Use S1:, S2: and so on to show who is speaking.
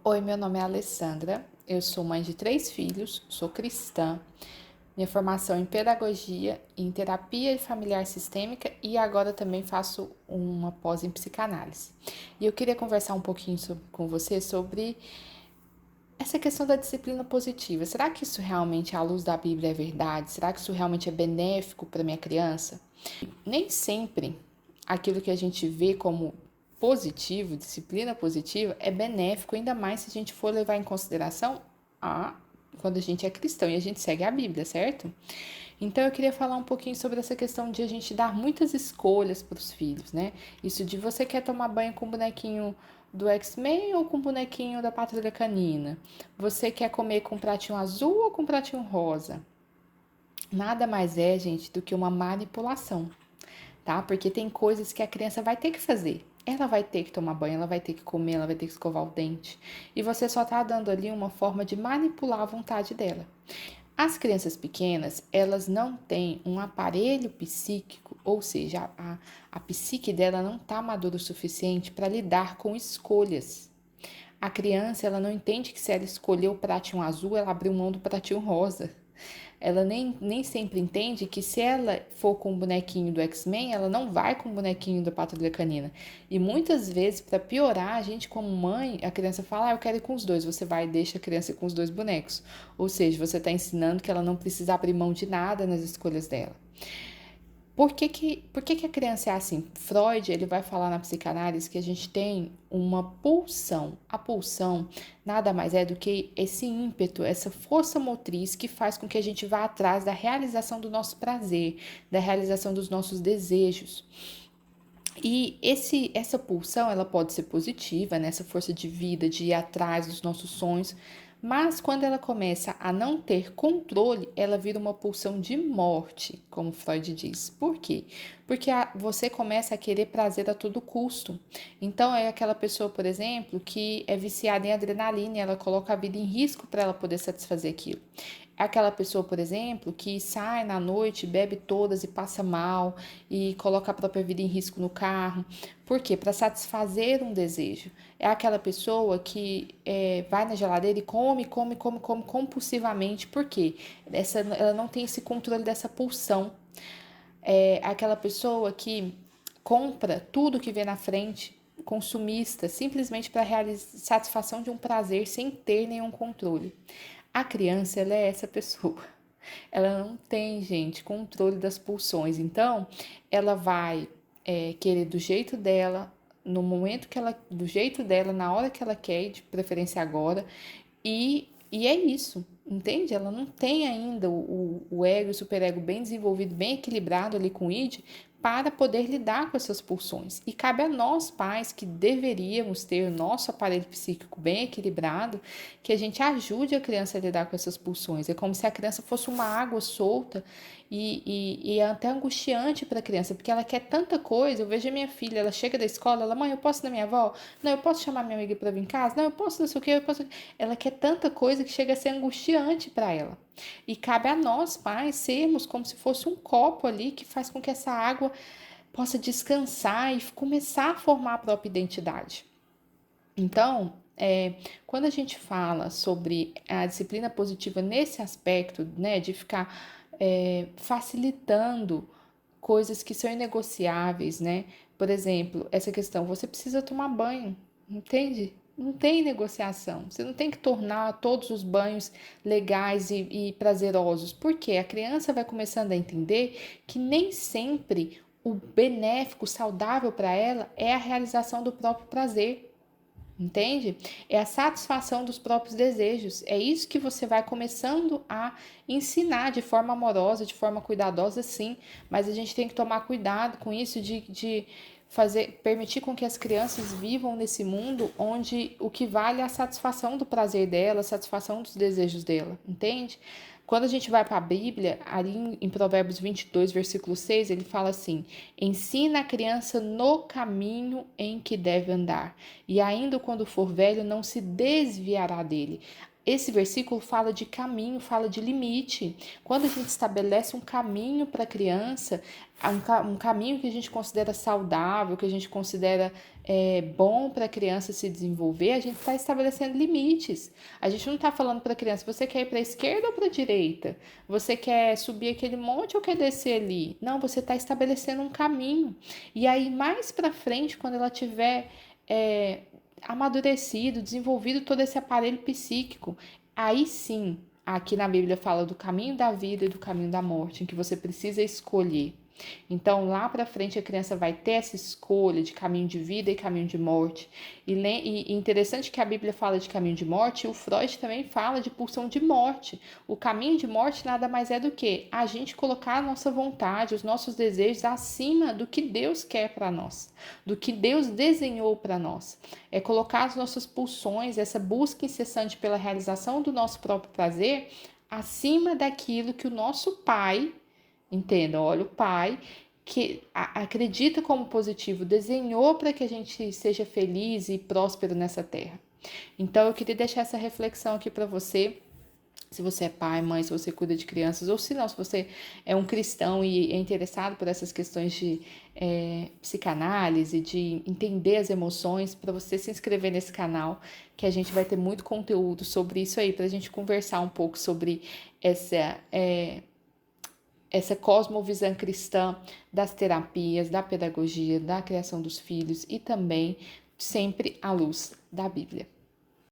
S1: Oi, meu nome é Alessandra, eu sou mãe de 3 filhos, sou cristã, minha formação é em pedagogia, em terapia familiar sistêmica e agora também faço uma pós em psicanálise. E eu queria conversar um pouquinho com você sobre essa questão da disciplina positiva. Será que isso realmente, à luz da Bíblia, é verdade? Será que isso realmente é benéfico para minha criança? Nem sempre aquilo que a gente vê como positivo, disciplina positiva, é benéfico, ainda mais se a gente for levar em consideração a quando a gente é cristão e a gente segue a Bíblia, certo? Então eu queria falar um pouquinho sobre essa questão de a gente dar muitas escolhas para os filhos, né? Isso de você quer tomar banho com o bonequinho do X-Men ou com o bonequinho da Patrulha Canina? Você quer comer com pratinho azul ou com pratinho rosa? Nada mais é, gente, do que uma manipulação, tá? Porque tem coisas que a criança vai ter que fazer. Ela vai ter que tomar banho, ela vai ter que comer, ela vai ter que escovar o dente. E você só tá dando ali uma forma de manipular a vontade dela. As crianças pequenas, elas não têm um aparelho psíquico, ou seja, a psique dela não está madura o suficiente para lidar com escolhas. A criança, ela não entende que se ela escolher o pratinho azul, ela abriu mão do pratinho rosa. Ela nem sempre entende que se ela for com o bonequinho do X-Men, ela não vai com o bonequinho da Patrulha Canina. E muitas vezes, para piorar, a gente como mãe, a criança fala, eu quero ir com os dois. Você vai e deixa a criança ir com os dois bonecos. Ou seja, você está ensinando que ela não precisa abrir mão de nada nas escolhas dela. Por que a criança é assim? Freud, ele vai falar na psicanálise que a gente tem uma pulsão. A pulsão nada mais é do que esse ímpeto, essa força motriz que faz com que a gente vá atrás da realização do nosso prazer, da realização dos nossos desejos. E essa pulsão, ela pode ser positiva, nessa força de vida, de ir atrás dos nossos sonhos, mas quando ela começa a não ter controle, ela vira uma pulsão de morte, como Freud diz. Por quê? Porque você começa a querer prazer a todo custo. Então, é aquela pessoa, por exemplo, que é viciada em adrenalina e ela coloca a vida em risco para ela poder satisfazer aquilo. É aquela pessoa, por exemplo, que sai na noite, bebe todas e passa mal e coloca a própria vida em risco no carro. Por quê? Para satisfazer um desejo. É aquela pessoa que vai na geladeira e come compulsivamente. Por quê? Ela não tem esse controle dessa pulsão. É aquela pessoa que compra tudo que vê na frente, consumista, simplesmente para satisfação de um prazer sem ter nenhum controle. A criança, ela é essa pessoa. Ela não tem, gente, controle das pulsões. Então, ela vai querer do jeito dela, no momento que ela, do jeito dela, na hora que ela quer, de preferência agora, e é isso, entende? Ela não tem ainda o ego e o superego bem desenvolvido, bem equilibrado ali com o id, para poder lidar com essas pulsões. E cabe a nós, pais, que deveríamos ter o nosso aparelho psíquico bem equilibrado, que a gente ajude a criança a lidar com essas pulsões. É como se a criança fosse uma água solta e é até angustiante para a criança, porque ela quer tanta coisa. Eu vejo a minha filha, ela chega da escola, ela, mãe, eu posso ir na minha avó? Não, eu posso chamar minha amiga para vir em casa? Não, eu posso não sei o que, eu posso... Ela quer tanta coisa que chega a ser angustiante para ela. E cabe a nós, pais, sermos como se fosse um copo ali que faz com que essa água possa descansar e começar a formar a própria identidade. Então, quando a gente fala sobre a disciplina positiva nesse aspecto, né, de ficar facilitando coisas que são inegociáveis, né? Por exemplo, essa questão, você precisa tomar banho, entende? Não tem negociação. Você não tem que tornar todos os banhos legais e prazerosos, porque a criança vai começando a entender que nem sempre o benéfico, saudável para ela é a realização do próprio prazer. Entende? É a satisfação dos próprios desejos. É isso que você vai começando a ensinar de forma amorosa, de forma cuidadosa, sim. Mas a gente tem que tomar cuidado com isso de permitir com que as crianças vivam nesse mundo onde o que vale é a satisfação do prazer dela, a satisfação dos desejos dela, entende? Quando a gente vai para a Bíblia, ali em Provérbios 22, versículo 6, ele fala assim: ensina a criança no caminho em que deve andar, e ainda quando for velho, não se desviará dele. Esse versículo fala de caminho, fala de limite. Quando a gente estabelece um caminho para a criança, um caminho que a gente considera saudável, que a gente considera bom para a criança se desenvolver, a gente está estabelecendo limites. A gente não está falando para a criança, você quer ir para a esquerda ou para a direita? Você quer subir aquele monte ou quer descer ali? Não, você está estabelecendo um caminho. E aí, mais para frente, quando ela tiver amadurecido, desenvolvido todo esse aparelho psíquico, aí sim, aqui na Bíblia fala do caminho da vida e do caminho da morte, em que você precisa escolher. Então, lá para frente, a criança vai ter essa escolha de caminho de vida e caminho de morte. E interessante que a Bíblia fala de caminho de morte, e o Freud também fala de pulsão de morte. O caminho de morte nada mais é do que a gente colocar a nossa vontade, os nossos desejos acima do que Deus quer para nós, do que Deus desenhou para nós. É colocar as nossas pulsões, essa busca incessante pela realização do nosso próprio prazer, acima daquilo que o nosso Pai, entenda, olha, o Pai que acredita como positivo, desenhou para que a gente seja feliz e próspero nessa terra. Então, eu queria deixar essa reflexão aqui para você. Se você é pai, mãe, se você cuida de crianças, ou se não, se você é um cristão e é interessado por essas questões de psicanálise, de entender as emoções, para você se inscrever nesse canal, que a gente vai ter muito conteúdo sobre isso aí, para a gente conversar um pouco sobre essa cosmovisão cristã das terapias, da pedagogia, da criação dos filhos e também sempre à luz da Bíblia.